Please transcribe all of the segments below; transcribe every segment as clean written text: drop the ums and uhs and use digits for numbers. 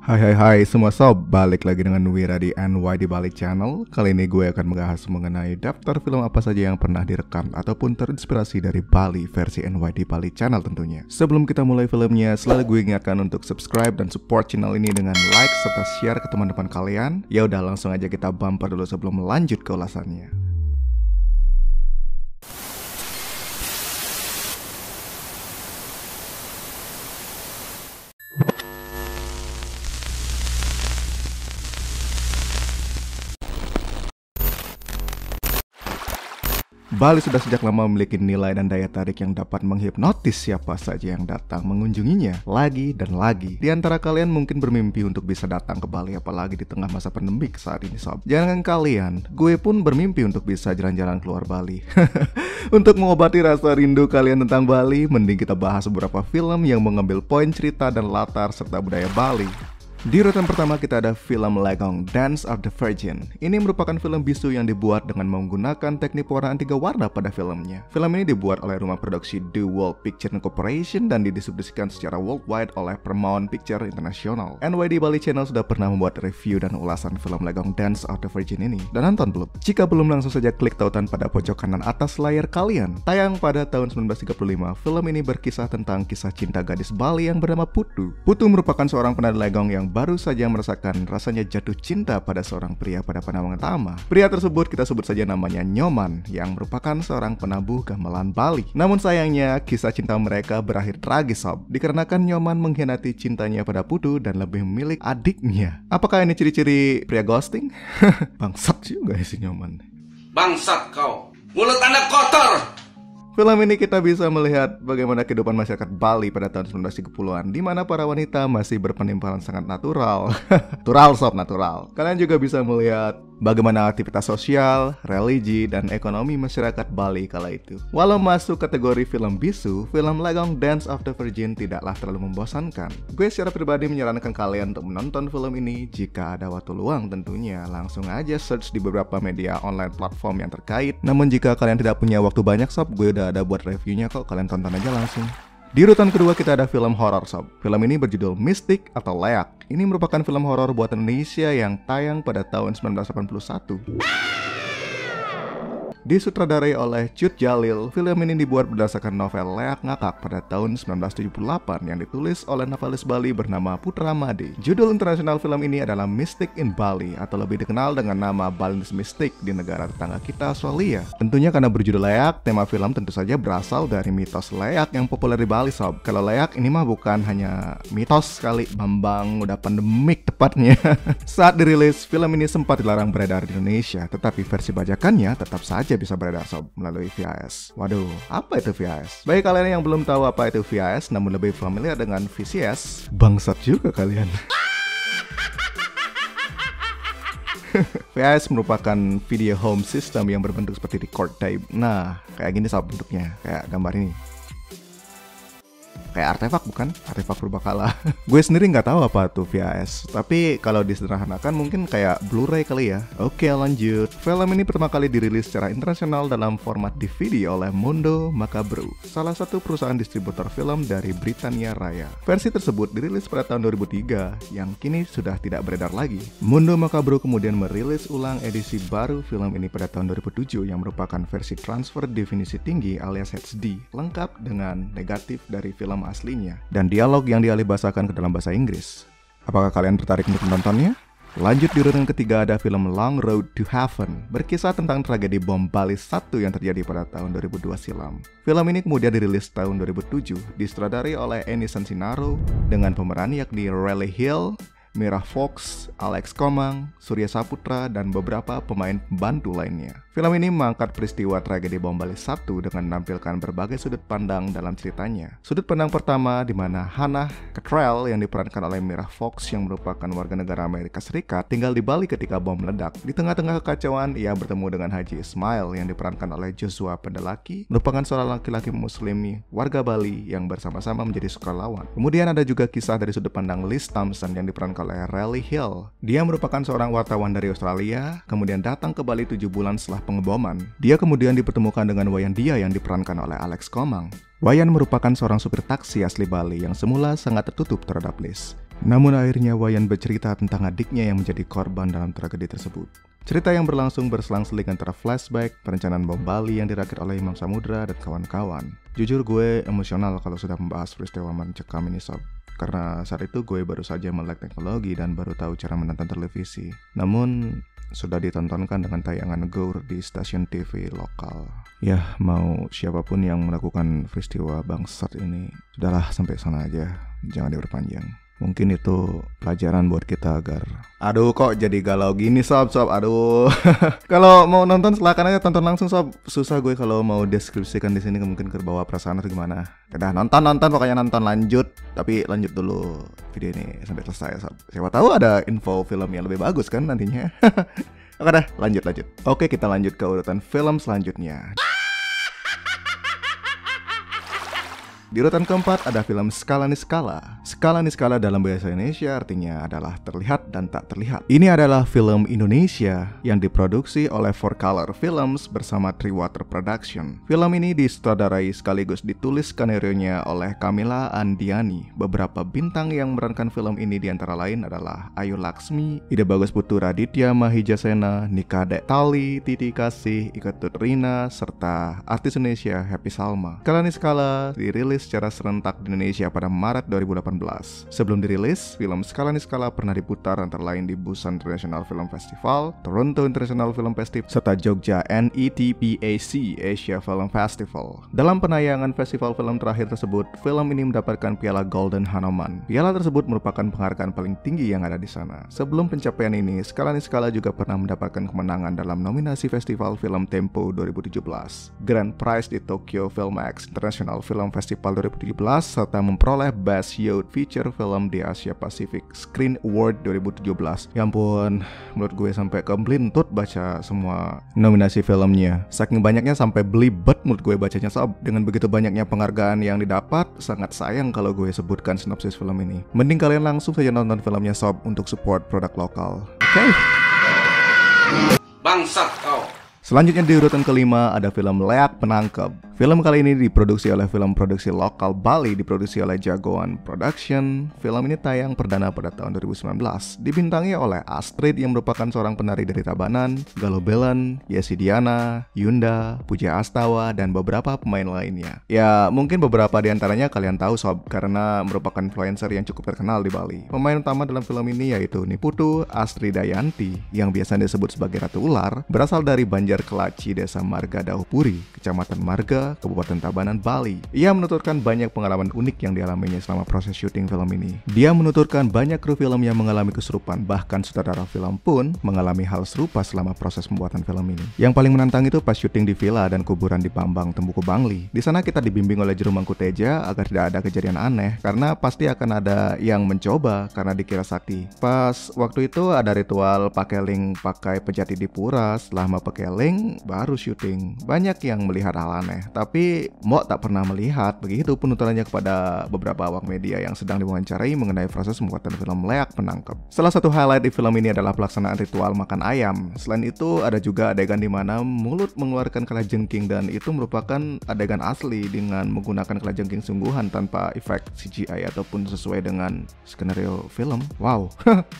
Hai semua sob, balik lagi dengan Wira di NYD Bali Channel. Kali ini gue akan membahas mengenai daftar film apa saja yang pernah direkam ataupun terinspirasi dari Bali versi NYD Bali Channel tentunya. Sebelum kita mulai filmnya, selalu gue ingatkan untuk subscribe dan support channel ini dengan like serta share ke teman-teman kalian. Ya udah, langsung aja kita bumper dulu sebelum lanjut ke ulasannya. Bali sudah sejak lama memiliki nilai dan daya tarik yang dapat menghipnotis siapa saja yang datang mengunjunginya lagi dan lagi. Di antara kalian mungkin bermimpi untuk bisa datang ke Bali, apalagi di tengah masa pandemik saat ini sob. Jangan kalian, gue pun bermimpi untuk bisa jalan-jalan keluar Bali. Untuk mengobati rasa rindu kalian tentang Bali, mending kita bahas beberapa film yang mengambil poin cerita dan latar serta budaya Bali. Di urutan pertama kita ada film Legong Dance of the Virgin. Ini merupakan film bisu yang dibuat dengan menggunakan teknik pewarnaan 3 warna pada filmnya. Film ini dibuat oleh rumah produksi The World Picture Corporation dan didistribusikan secara worldwide oleh Paramount Picture International. NYD Bali Channel sudah pernah membuat review dan ulasan film Legong Dance of the Virgin ini. Dan nonton belum? Jika belum, langsung saja klik tautan pada pojok kanan atas layar kalian. Tayang pada tahun 1935, film ini berkisah tentang kisah cinta gadis Bali yang bernama Putu. Putu merupakan seorang penari legong yang baru saja merasakan rasanya jatuh cinta pada seorang pria pada pandangan pertama. Pria tersebut kita sebut saja namanya Nyoman, yang merupakan seorang penabuh gamelan Bali. Namun sayangnya kisah cinta mereka berakhir tragis sob, dikarenakan Nyoman mengkhianati cintanya pada Putu dan lebih memilih adiknya. Apakah ini ciri-ciri pria ghosting? Bangsat juga si Nyoman. Bangsat kau, mulut Anda kotor. Film ini kita bisa melihat bagaimana kehidupan masyarakat Bali pada tahun 1930-an, di mana para wanita masih berpenampilan sangat natural. Natural. Kalian juga bisa melihat bagaimana aktivitas sosial, religi, dan ekonomi masyarakat Bali kala itu. Walau masuk kategori film bisu, film Legong Dance of the Virgin tidaklah terlalu membosankan. Gue secara pribadi menyarankan kalian untuk menonton film ini jika ada waktu luang tentunya. Langsung aja search di beberapa media online platform yang terkait. Namun jika kalian tidak punya waktu banyak sob, gue udah ada buat reviewnya kok, kalian tonton aja langsung. Di urutan kedua kita ada film horor sob. Film ini berjudul Mystic atau Leak. Ini merupakan film horor buatan Indonesia yang tayang pada tahun 1981. Disutradarai oleh Cut Jalil, film ini dibuat berdasarkan novel Leak Ngakak pada tahun 1978 yang ditulis oleh novelis Bali bernama Putra Made. Judul internasional film ini adalah Mystic in Bali, atau lebih dikenal dengan nama Balinese Mystic di negara tetangga kita, Australia. Tentunya karena berjudul Leak, tema film tentu saja berasal dari mitos Leak yang populer di Bali sob. Kalau Leak ini mah bukan hanya mitos kali, Bambang, udah pandemik tepatnya. Saat dirilis, film ini sempat dilarang beredar di Indonesia, tetapi versi bajakannya tetap saja bisa beredar sob melalui VHS. Waduh, apa itu VHS? Bagi kalian yang belum tahu apa itu VHS namun lebih familiar dengan VCS, bangsat juga kalian. VHS merupakan video home system yang berbentuk seperti record tape. Nah, kayak gini sob bentuknya, kayak gambar ini. Kayak artefak bukan? Artefak purbakala. Gue sendiri nggak tahu apa tuh VHS, tapi kalau disederhanakan mungkin kayak Blu-ray kali ya. Oke, lanjut. Film ini pertama kali dirilis secara internasional dalam format DVD oleh Mondo Macabro, salah satu perusahaan distributor film dari Britania Raya. Versi tersebut dirilis pada tahun 2003, yang kini sudah tidak beredar lagi. Mondo Macabro kemudian merilis ulang edisi baru film ini pada tahun 2007 yang merupakan versi transfer definisi tinggi alias HD, lengkap dengan negatif dari film aslinya dan dialog yang dialihbahasakan ke dalam bahasa Inggris. Apakah kalian tertarik untuk menontonnya? Lanjut di urutan ketiga ada film Long Road to Heaven, berkisah tentang tragedi bom Bali 1 yang terjadi pada tahun 2002 silam. Film ini kemudian dirilis tahun 2007, disutradarai oleh Eni Sansinaro dengan pemeran yakni Riley Hill, Mira Fox, Alex Komang, Surya Saputra, dan beberapa pemain pembantu lainnya. Film ini mengangkat peristiwa tragedi bom Bali 1 dengan menampilkan berbagai sudut pandang dalam ceritanya. Sudut pandang pertama di mana Hannah Cottrell yang diperankan oleh Mira Fox yang merupakan warga negara Amerika Serikat tinggal di Bali ketika bom meledak. Di tengah-tengah kekacauan, ia bertemu dengan Haji Ismail yang diperankan oleh Joshua Pendelaki, merupakan seorang laki-laki Muslimi warga Bali yang bersama-sama menjadi sukarelawan. Kemudian ada juga kisah dari sudut pandang Liz Thompson yang diperankan oleh Riley Hill. Dia merupakan seorang wartawan dari Australia, kemudian datang ke Bali 7 bulan setelah pengeboman. Dia kemudian dipertemukan dengan Wayan Dia yang diperankan oleh Alex Komang. Wayan merupakan seorang supir taksi asli Bali yang semula sangat tertutup terhadap Liz. Namun akhirnya Wayan bercerita tentang adiknya yang menjadi korban dalam tragedi tersebut. Cerita yang berlangsung berselang-seling antara flashback, perencanaan bom Bali yang dirakit oleh Imam Samudra dan kawan-kawan. Jujur gue emosional kalau sudah membahas peristiwa mencekam ini sob. Karena saat itu gue baru saja melek teknologi dan baru tahu cara menonton televisi. Namun sudah ditontonkan dengan tayangan Gaur di stasiun TV lokal. Ya, mau siapapun yang melakukan peristiwa bangsat ini, sudahlah sampai sana aja, jangan diperpanjang. Mungkin itu pelajaran buat kita agar... Aduh, kok jadi galau gini sob, aduh. Kalau mau nonton silakan aja tonton langsung sob. Susah gue kalau mau deskripsikan di sini, mungkin kebawa perasaan atau gimana. Udah nonton pokoknya nonton lanjut. Tapi lanjut dulu video ini sampai selesai sob. Siapa tahu ada info film yang lebih bagus kan nantinya. Oke dah, lanjut. Oke, kita lanjut ke urutan film selanjutnya. Di urutan keempat ada film Skala Niskala. Skala Niskala dalam bahasa Indonesia artinya adalah terlihat dan tak terlihat. Ini adalah film Indonesia yang diproduksi oleh 4Color Films bersama Triwater Production. Film ini disutradarai sekaligus ditulis skenario-nya oleh Kamila Andiani. Beberapa bintang yang memerankan film ini diantara lain adalah Ayu Laksmi, Ida Bagus Putu Raditya Mahijasena, Nika Dek Tali, Titi Kasih, Iketut Rina, serta artis Indonesia Happy Salma. Skala Niskala dirilis secara serentak di Indonesia pada Maret 2018. Sebelum dirilis, film Skala Niskala pernah diputar antara lain di Busan International Film Festival, Toronto International Film Festival, serta Jogja NETPAC Asia Film Festival. Dalam penayangan festival film terakhir tersebut, film ini mendapatkan piala Golden Hanuman. Piala tersebut merupakan penghargaan paling tinggi yang ada di sana. Sebelum pencapaian ini, Skala Niskala juga pernah mendapatkan kemenangan dalam nominasi Festival Film Tempo 2017, Grand Prize di Tokyo Filmex International Film Festival 2017, serta memperoleh Best Youth Feature Film di Asia Pacific Screen Award 2017. Ya ampun, menurut gue sampai keblintut baca semua nominasi filmnya. Saking banyaknya sampai belibet menurut gue bacanya sob. Dengan begitu banyaknya penghargaan yang didapat, sangat sayang kalau gue sebutkan sinopsis film ini. Mending kalian langsung saja nonton filmnya sob untuk support produk lokal. Oke? Bangsat kau. Selanjutnya di urutan kelima ada film Leak Penangkep. Film kali ini diproduksi oleh film produksi lokal Bali, diproduksi oleh Jagoan Production. Film ini tayang perdana pada tahun 2019. Dibintangi oleh Astrid yang merupakan seorang penari dari Tabanan, Galuh Belen, Yesi Diana, Yunda, Puja Astawa, dan beberapa pemain lainnya. Ya, mungkin beberapa di antaranya kalian tahu sob, karena merupakan influencer yang cukup terkenal di Bali. Pemain utama dalam film ini yaitu Niputu Astridayanti, yang biasa disebut sebagai Ratu Ular, berasal dari Banjar Kelaci, Desa Marga Daupuri, Kecamatan Marga, Kabupaten Tabanan, Bali. Ia menuturkan banyak pengalaman unik yang dialaminya selama proses syuting film ini. Dia menuturkan banyak kru film yang mengalami kesurupan, bahkan sutradara film pun mengalami hal serupa selama proses pembuatan film ini. Yang paling menantang itu pas syuting di villa dan kuburan di Bambang, Tembuku Bangli. Di sana kita dibimbing oleh juru Mangku Teja agar tidak ada kejadian aneh, karena pasti akan ada yang mencoba karena dikira sakti. Pas waktu itu ada ritual pakai link, pakai pejati di pura. Setelah mau pakai link, baru syuting. Banyak yang melihat hal aneh, tapi Mok tak pernah melihat. Begitu penuturannya kepada beberapa awak media yang sedang diwawancarai mengenai proses pembuatan film Leak Penangkep. Salah satu highlight di film ini adalah pelaksanaan ritual makan ayam. Selain itu ada juga adegan di mana mulut mengeluarkan kalajengking, dan itu merupakan adegan asli dengan menggunakan kalajengking sungguhan tanpa efek CGI ataupun sesuai dengan skenario film. Wow,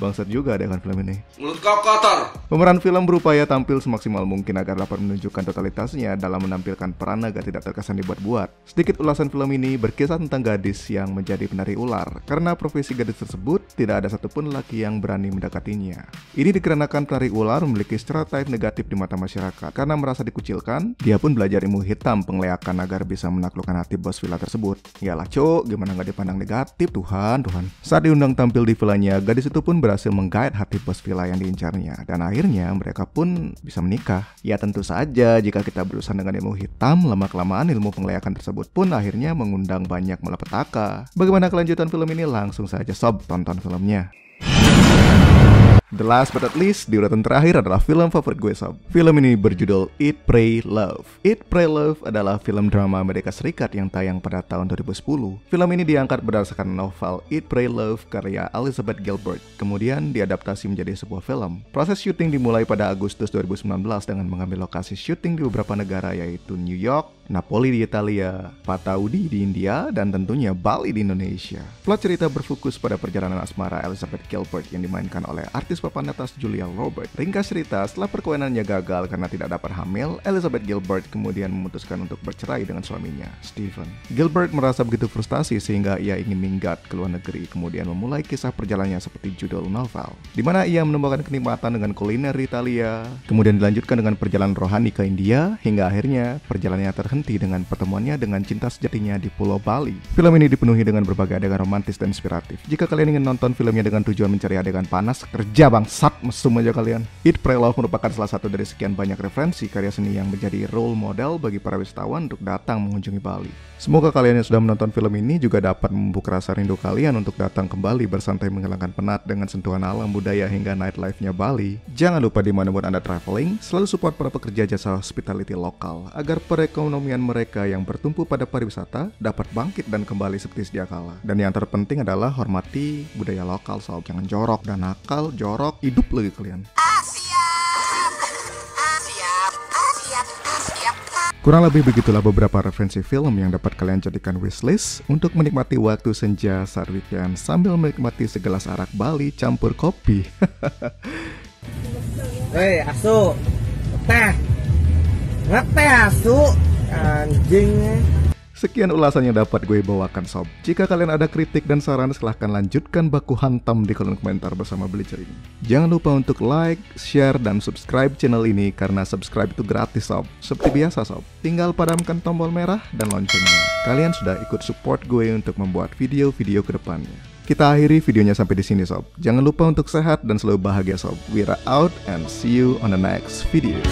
bangsat juga adegan film ini. Mulut kau kotor. Pemeran film berupaya tampil semaksimal mungkin agar dapat menunjukkan totalitasnya dalam menampilkan peran agar tidak terkesan dibuat-buat. Sedikit ulasan film ini berkisah tentang gadis yang menjadi penari ular. Karena profesi gadis tersebut, tidak ada satupun lelaki yang berani mendekatinya. Ini dikarenakan penari ular memiliki stereotip negatif di mata masyarakat. Karena merasa dikucilkan, dia pun belajar ilmu hitam pengleakan agar bisa menaklukkan hati bos villa tersebut. Yalah cok, gimana nggak dipandang negatif, Tuhan. Saat diundang tampil di villanya, gadis itu pun berhasil menggait hati bos villa yang diincarnya. Dan akhirnya mereka pun bisa menikah. Ya tentu saja jika kita berurusan dengan ilmu hitam, lama-kelamaan ilmu pengleakan tersebut pun akhirnya mengundang banyak malapetaka. Bagaimana kelanjutan film ini? Langsung saja sob tonton filmnya. The last but not least, di urutan terakhir adalah film favorit gue sob. Film ini berjudul Eat, Pray, Love. Eat, Pray, Love adalah film drama Amerika Serikat yang tayang pada tahun 2010. Film ini diangkat berdasarkan novel Eat, Pray, Love karya Elizabeth Gilbert. Kemudian diadaptasi menjadi sebuah film. Proses syuting dimulai pada Agustus 2019 dengan mengambil lokasi syuting di beberapa negara yaitu New York, Napoli di Italia, Pataudi di India, dan tentunya Bali di Indonesia. Plot cerita berfokus pada perjalanan asmara Elizabeth Gilbert yang dimainkan oleh artis papan atas Julia Roberts. Ringkas cerita, setelah perkawinannya gagal karena tidak dapat hamil, Elizabeth Gilbert kemudian memutuskan untuk bercerai dengan suaminya, Stephen. Gilbert merasa begitu frustasi sehingga ia ingin minggat ke luar negeri, kemudian memulai kisah perjalanannya seperti judul novel, di mana ia menemukan kenikmatan dengan kuliner di Italia, kemudian dilanjutkan dengan perjalanan rohani ke India, hingga akhirnya perjalanannya terhenti dengan pertemuannya dengan cinta sejatinya di Pulau Bali. Film ini dipenuhi dengan berbagai adegan romantis dan inspiratif. Jika kalian ingin nonton filmnya dengan tujuan mencari adegan panas, kerja bangsat, mesum aja kalian. Eat, Pray, Love merupakan salah satu dari sekian banyak referensi karya seni yang menjadi role model bagi para wisatawan untuk datang mengunjungi Bali. Semoga kalian yang sudah menonton film ini juga dapat membuka rasa rindu kalian untuk datang kembali bersantai menghilangkan penat dengan sentuhan alam budaya hingga nightlife-nya Bali. Jangan lupa dimanapun Anda traveling, selalu support para pekerja jasa hospitality lokal agar perekonomian mereka yang bertumpu pada pariwisata dapat bangkit dan kembali seperti sedia kala. Dan yang terpenting adalah hormati budaya lokal, soal jangan jorok dan nakal, jorok, hidup lagi kalian. Kurang lebih begitulah beberapa referensi film yang dapat kalian jadikan wishlist untuk menikmati waktu senja saat weekend sambil menikmati segelas arak Bali campur kopi. Hei, asu, teh, ngeteh asu, anjing. Sekian ulasan yang dapat gue bawakan sob. Jika kalian ada kritik dan saran, silahkan lanjutkan baku hantam di kolom komentar bersama Bleacher ini. Jangan lupa untuk like, share, dan subscribe channel ini karena subscribe itu gratis sob. Seperti biasa sob, tinggal padamkan tombol merah dan loncengnya. Kalian sudah ikut support gue untuk membuat video-video ke depannya. Kita akhiri videonya sampai di sini sob. Jangan lupa untuk sehat dan selalu bahagia sob. We're out and see you on the next video.